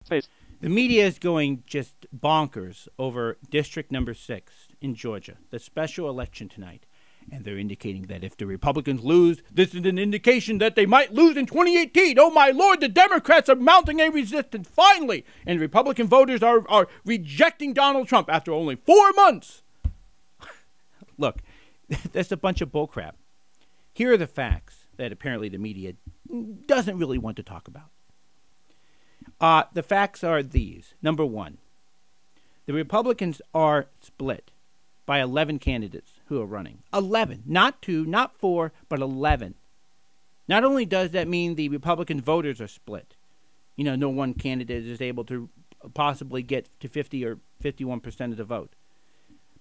Please. The media is going just bonkers over District Number 6 in Georgia, the special election tonight. And they're indicating that if the Republicans lose, this is an indication that they might lose in 2018. Oh, my Lord, the Democrats are mounting a resistance, finally. And Republican voters are rejecting Donald Trump after only 4 months. Look, that's a bunch of bullcrap. Here are the facts that apparently the media doesn't really want to talk about. The facts are these. Number one, the Republicans are split by 11 candidates who are running. 11. Not 2, not 4, but 11. Not only does that mean the Republican voters are split. You know, no one candidate is able to possibly get to 50 or 51% of the vote.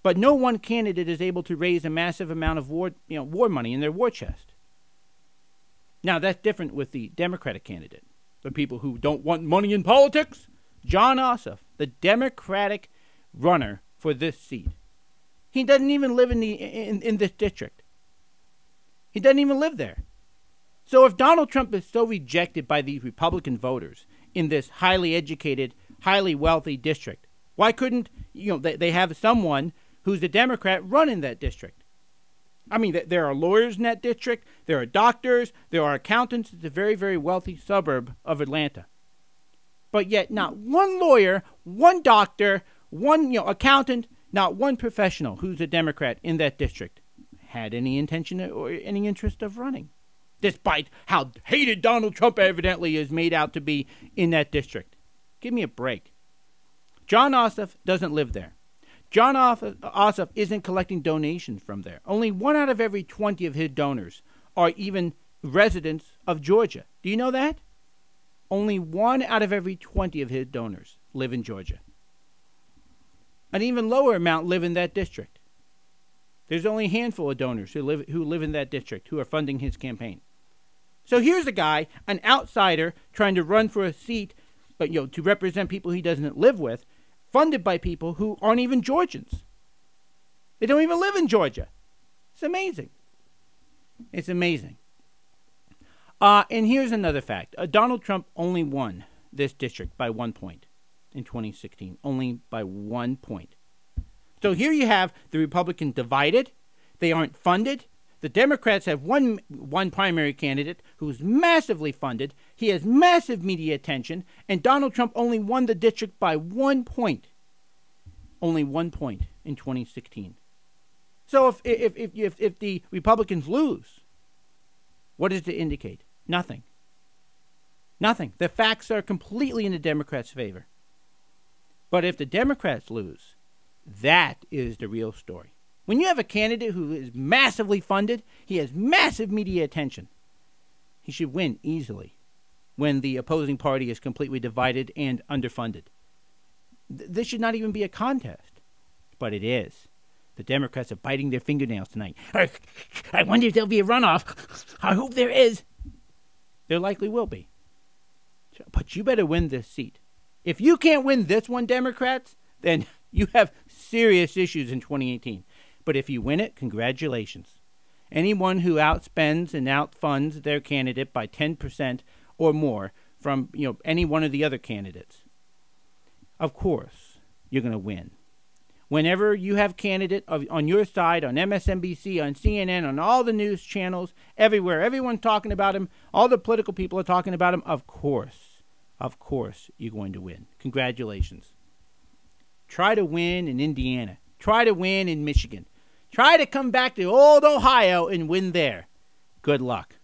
But no one candidate is able to raise a massive amount of war money in their war chest. Now, that's different with the Democratic candidate. The people who don't want money in politics. Jon Ossoff, the Democratic runner for this seat. He doesn't even live in this district. He doesn't even live there. So if Donald Trump is so rejected by the Republican voters in this highly educated, highly wealthy district, why couldn't they have someone who's a Democrat run in that district? I mean, there are lawyers in that district. There are doctors. There are accountants. It's a very, very wealthy suburb of Atlanta. But yet not one lawyer, one doctor, one accountant, not one professional who's a Democrat in that district had any intention or any interest of running, despite how hated Donald Trump evidently is made out to be in that district. Give me a break. Jon Ossoff doesn't live there. Jon Ossoff isn't collecting donations from there. Only 1 out of every 20 of his donors are even residents of Georgia. Do you know that? Only 1 out of every 20 of his donors live in Georgia. An even lower amount live in that district. There's only a handful of donors who live in that district who are funding his campaign. So here's a guy, an outsider, trying to run for a seat, but to represent people he doesn't live with, funded by people who aren't even Georgians. They don't even live in Georgia. It's amazing. It's amazing. And here's another fact. Donald Trump only won this district by 1 point. In 2016, only by 1 point. So here you have the Republicans divided. They aren't funded. The Democrats have one primary candidate who's massively funded. He has massive media attention, and Donald Trump only won the district by 1 point. Only 1 point in 2016. So if the Republicans lose, what does it indicate? Nothing. Nothing. The facts are completely in the Democrats' favor. But if the Democrats lose, that is the real story. When you have a candidate who is massively funded, he has massive media attention, he should win easily when the opposing party is completely divided and underfunded. This should not even be a contest, but it is. The Democrats are biting their fingernails tonight. I wonder if there'll be a runoff. I hope there is. There likely will be. But you better win this seat. If you can't win this one, Democrats, then you have serious issues in 2018. But if you win it, congratulations. Anyone who outspends and outfunds their candidate by 10% or more from any one of the other candidates, of course, you're going to win. Whenever you have candidate on your side, on MSNBC, on CNN, on all the news channels, everywhere, everyone's talking about him, all the political people are talking about him, of course, you're going to win. Congratulations. Try to win in Indiana. Try to win in Michigan. Try to come back to old Ohio and win there. Good luck.